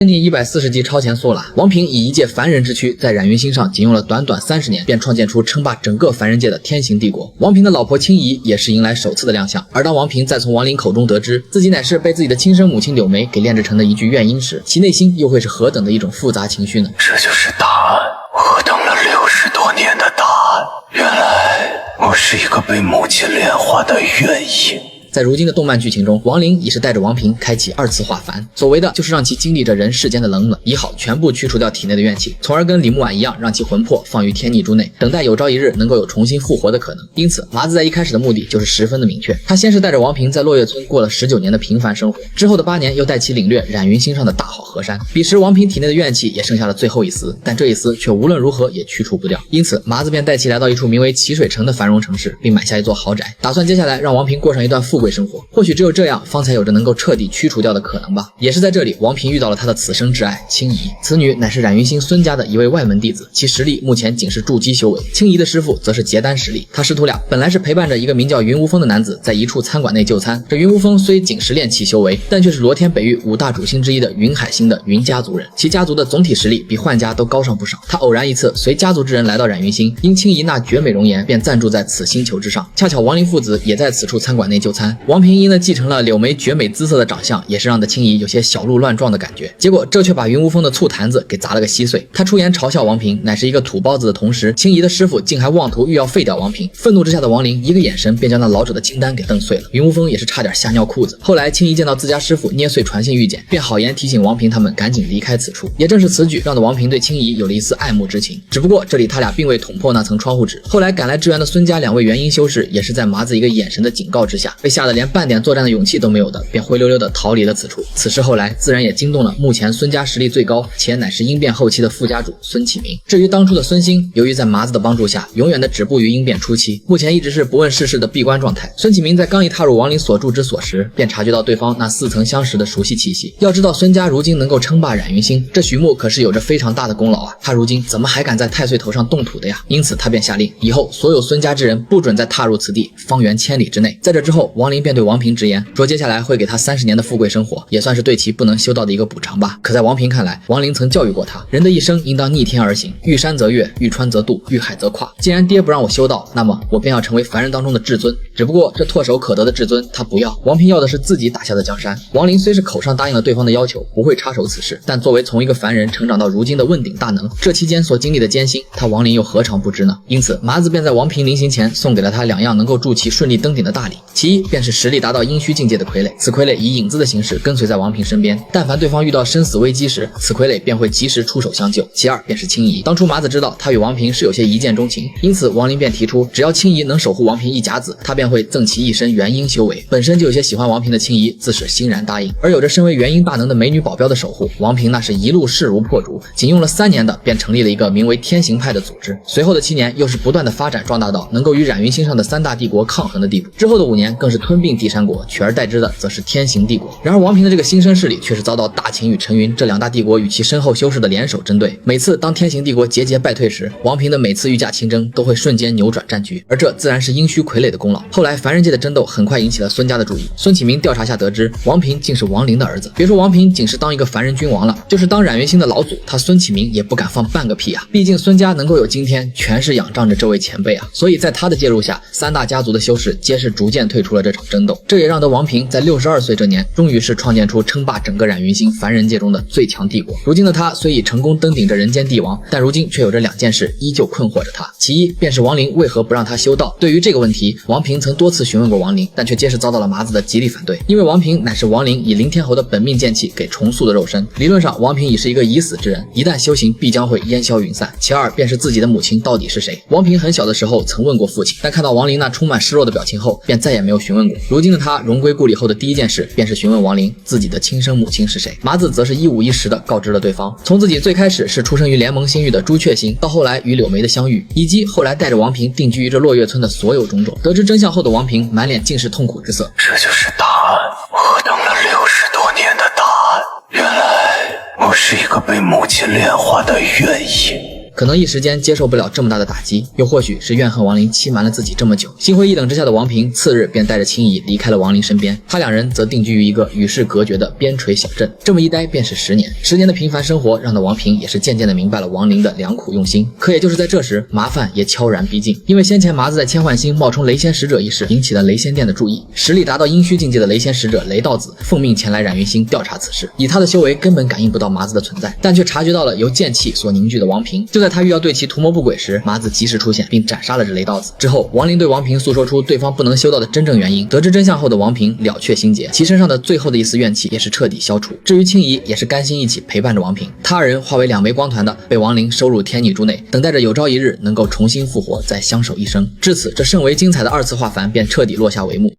将近140集超前速了，王平以一介凡人之躯，在冉云星上仅用了短短30年，便创建出称霸整个凡人界的天行帝国。王平的老婆青怡也是迎来首次的亮相。而当王平再从王林口中得知自己乃是被自己的亲生母亲柳眉给炼制成的一具怨婴时，其内心又会是何等的一种复杂情绪呢？这就是答案，我等了60多年的答案。原来我是一个被母亲炼化的怨婴。在如今的动漫剧情中，王林已是带着王平开启2次化凡，所为的就是让其经历着人世间的冷暖，以好全部驱除掉体内的怨气，从而跟李木婉一样，让其魂魄放于天逆珠内，等待有朝一日能够有重新复活的可能。因此，麻子在一开始的目的就是十分的明确，他先是带着王平在落叶村过了19年的平凡生活，之后的8年又带其领略冉云星上的大好河山。彼时王平体内的怨气也剩下了最后一丝，但这一丝却无论如何也驱除不掉，因此麻子便带其来到一处名为齐水城的繁荣城市，并买下一座豪宅，打算接下来让王平过上一段富贵生活。或许只有这样，方才有着能够彻底驱除掉的可能吧。也是在这里，王平遇到了他的此生挚爱青怡。此女乃是冉云星孙家的一位外门弟子，其实力目前仅是筑基修为。青怡的师傅则是结丹实力。他师徒俩本来是陪伴着一个名叫云无风的男子，在一处餐馆内就餐。这云无风虽仅是炼气修为，但却是罗天北域5大主星之一的云海星的云家族人，其家族的总体实力比幻家都高上不少。他偶然一次随家族之人来到冉云星，因青怡那绝美容颜，便暂住在此星球之上。恰巧王林父子也在此处餐馆内就餐，王平因呢继承了柳眉绝美姿色的长相，也是让的青怡有些小鹿乱撞的感觉。结果这却把云无风的醋坛子给砸了个稀碎。他出言嘲笑王平乃是一个土包子的同时，青怡的师傅竟还妄图欲要废掉王平。愤怒之下的王林一个眼神便将那老者的金丹给瞪碎了。云无风也是差点吓尿裤子。后来青怡见到自家师傅捏碎传信玉简，便好言提醒王平他们赶紧离开此处。也正是此举让的王平对青怡有了一丝爱慕之情。只不过这里他俩并未捅破那层窗户纸。后来赶来支援的孙家2位元婴修士也是在麻子一个眼神的警告之下，被吓得连半点作战的勇气都没有的，便灰溜溜的逃离了此处。此事后来自然也惊动了目前孙家实力最高且乃是鹰变后期的副家主孙启明。至于当初的孙兴，由于在麻子的帮助下永远的止步于鹰变初期，目前一直是不问世事的闭关状态。孙启明在刚一踏入亡灵所住之所时，便察觉到对方那似曾相识的熟悉气息。要知道孙家如今能够称霸冉云星，这许木可是有着非常大的功劳啊，他如今怎么还敢在太岁头上动土的呀？因此他便下令，以后所有孙家之人不准再踏入此地，方圆千里之内。在这之后，王林便对王平直言说，接下来会给他30年的富贵生活，也算是对其不能修道的一个补偿吧。可在王平看来，王林曾教育过他，人的一生应当逆天而行，遇山则越，遇川则渡，遇海则跨。既然爹不让我修道，那么我便要成为凡人当中的至尊。只不过这唾手可得的至尊他不要，王平要的是自己打下的江山。王林虽是口上答应了对方的要求，不会插手此事，但作为从一个凡人成长到如今的问鼎大能，这期间所经历的艰辛，他王林又何尝不知呢？因此麻子便在王平临行前送给了他2样能够助其顺利登顶的大礼，其一便是实力达到阴虚境界的傀儡，此傀儡以影子的形式跟随在王平身边，但凡对方遇到生死危机时，此傀儡便会及时出手相救。其二便是青怡，当初麻子知道他与王平是有些一见钟情，因此王林便提出，只要青怡能守护王平一甲子，他便会赠其一身元婴修为。本身就有些喜欢王平的青怡自是欣然答应，而有着身为元婴大能的美女保镖的守护，王平那是一路势如破竹，仅用了3年的便成立了一个名为天行派的组织。随后的7年又是不断的发展壮大到能够与冉云星上的3大帝国抗衡的地步，之后的5年更是吞并帝山国，取而代之的则是天行帝国。然而王平的这个新生势力却是遭到大秦与陈云这2大帝国与其身后修士的联手针对。每次当天行帝国节节败退时，王平的每次御驾亲征都会瞬间扭转战局，而这自然是阴虚傀儡的功劳。后来凡人界的争斗很快引起了孙家的注意，孙启明调查下得知王平竟是王林的儿子。别说王平仅是当一个凡人君王了，就是当冉云星的老祖，他孙启明也不敢放半个屁啊！毕竟孙家能够有今天，全是仰仗着这位前辈啊。所以在他的介入下，3大家族的修士皆是逐渐退出了这场争斗。这也让得王平在62岁这年，终于是创建出称霸整个冉云星凡人界中的最强帝国。如今的他虽已成功登顶着人间帝王，但如今却有着2件事依旧困惑着他。其一便是王林为何不让他修道。对于这个问题，王平曾多次询问过王林，但却皆是遭到了麻子的极力反对。因为王平乃是王林以灵天侯的本命剑气给重塑的肉身，理论上王平已是一个已死之人，一旦修行必将会烟消云散。其二便是自己的母亲到底是谁。王平很小的时候曾问过父亲，但看到王林那充满失落的表情后，便再也没有询问过。如今的他荣归故里后的第一件事便是询问王林自己的亲生母亲是谁。麻子则是一五一十的告知了对方，从自己最开始是出生于联盟星域的朱雀星，到后来与柳眉的相遇，以及后来带着王平定居于这落月村的所有种种。得知真相后的王平满脸尽是痛苦之色。这就是答案，我等了60多年的答案。原来我是一个被母亲炼化的怨婴。可能一时间接受不了这么大的打击，又或许是怨恨亡灵欺瞒了自己这么久。心灰意冷之下的王平次日便带着青怡离开了亡灵身边，他两人则定居于一个与世隔绝的边陲小镇。这么一待便是10年，10年的平凡生活让的王平也是渐渐的明白了亡灵的良苦用心。可也就是在这时，麻烦也悄然逼近，因为先前麻子在千幻星冒充雷仙使者一事引起了雷仙殿的注意，实力达到阴虚境界的雷仙使者雷道子奉命前来染云星调查此事。以他的修为根本感应不到麻子的存在，但却察觉到了由剑气所凝聚的王平。就在他欲要对其图谋不轨时，麻子及时出现并斩杀了这雷道子。之后亡灵对王平诉说出对方不能修道的真正原因，得知真相后的王平了却心结，其身上的最后的一丝怨气也是彻底消除。至于青怡也是甘心一起陪伴着王平，他二人化为2枚光团的被亡灵收入天女珠内，等待着有朝一日能够重新复活，再相守一生。至此，这甚为精彩的2次化凡便彻底落下帷幕。